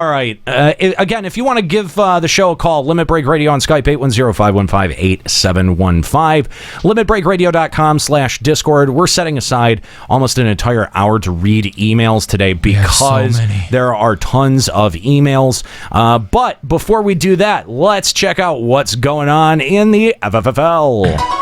All right. Again, if you want to give the show a call, Limit Break Radio on Skype, 810-515-8715. LimitBreakRadio.com/Discord. We're setting aside almost an entire hour to read emails today because there are tons of emails. But before we do that, let's check out what's going on in the FFFL.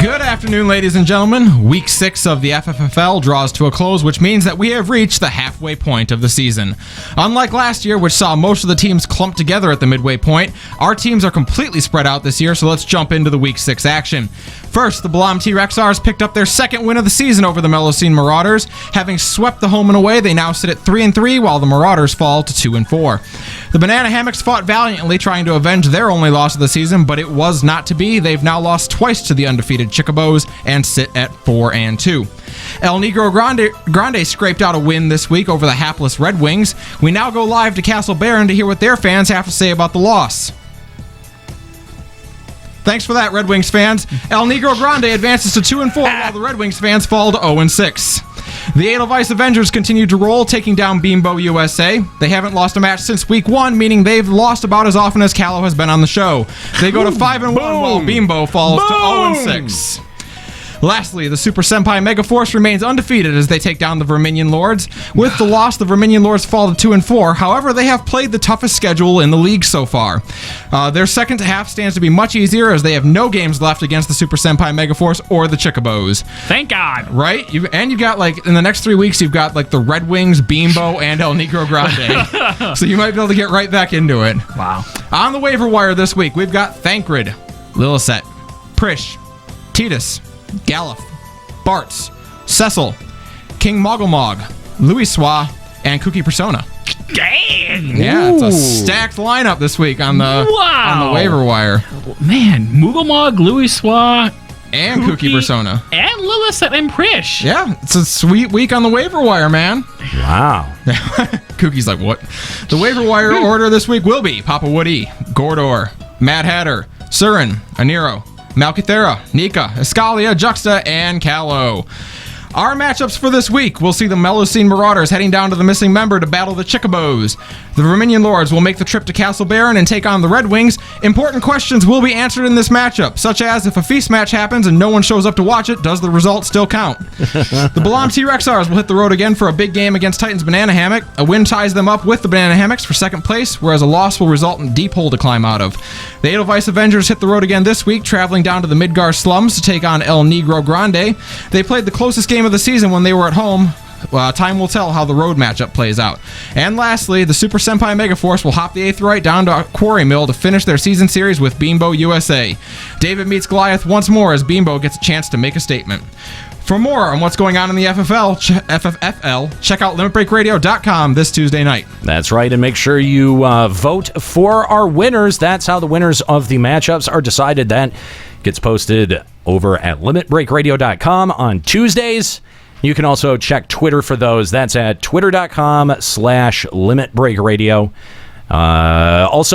Good afternoon, ladies and gentlemen. Week 6 of the FFFL draws to a close, which means that we have reached the halfway point of the season. Unlike last year, which saw most of the teams clumped together at the midway point, our teams are completely spread out this year, so let's jump into the Week 6 action. First, the Blam T-Rexars picked up their second win of the season over the Mellocene Marauders. Having swept the home and away, they now sit at 3-3, while the Marauders fall to 2-4. The Banana Hammocks fought valiantly, trying to avenge their only loss of the season, but it was not to be. They've now lost twice to the undefeated Chickabos and sit at 4-2. El Negro Grande scraped out a win this week over the hapless Red Wings. We now go live to Castle Barron to hear what their fans have to say about the loss. Thanks for that, Red Wings fans. El Negro Grande advances to 2-4, while the Red Wings fans fall to 0-6. The Edelweiss Avengers continue to roll, taking down Bimbo USA. They haven't lost a match since week 1, meaning they've lost about as often as Callow has been on the show. They go to 5-1, while Bimbo falls to 0-6. Lastly, the Super Senpai Megaforce remains undefeated as they take down the Verminion Lords. With the loss, the Verminion Lords fall to 2-4. However, they have played the toughest schedule in the league so far. Their second half stands to be much easier as they have no games left against the Super Senpai Megaforce or the Chickabos. Thank God. Right? You've got, like, in the next 3 weeks, you've got, like, the Red Wings, Bimbo, and El Negro Grande. So you might be able to get right back into it. Wow. On the waiver wire this week, we've got Thancred, Lillicet, Prish, Titus, Galuf, Bartz, Cecil, King Mogglemog, Louis Swa, and Cookie Persona. Dang! Yeah, it's a stacked lineup this week on the waiver wire. Man, Mooglemog, Louis Swa, and Cookie Persona. And Lillicet and Prish. Yeah, it's a sweet week on the waiver wire, man. Wow. Cookie's like, what? The waiver wire order this week will be Papa Woody, Gordor, Mad Hatter, Surin, Aniro, Malkithera, Nika, Escalia, Juxta, and Callow. Our matchups for this week, we'll see the Mellocene Marauders heading down to the missing member to battle the Chickabos. The Verminion Lords will make the trip to Castle Barron and take on the Red Wings. Important questions will be answered in this matchup, such as if a feast match happens and no one shows up to watch it, does the result still count? The Balam T-Rexars will hit the road again for a big game against Titans Banana Hammock. A win ties them up with the Banana Hammocks for second place, whereas a loss will result in a deep hole to climb out of. The Edelweiss Avengers hit the road again this week, traveling down to the Midgar slums to take on El Negro Grande. They played the closest game of the season when they were at home. Time will tell how the road matchup plays out. And lastly, the Super Senpai Megaforce will hop the Aetheryte down to Quarry Mill to finish their season series with Bimbo USA. David meets Goliath once more as Bimbo gets a chance to make a statement. For more on what's going on in the FFFL, check out LimitBreakRadio.com this Tuesday night. That's right, and make sure you vote for our winners. That's how the winners of the matchups are decided. That gets posted over at LimitBreakRadio.com on Tuesdays. You can also check Twitter for those. That's at twitter.com/LimitBreakRadio. Also,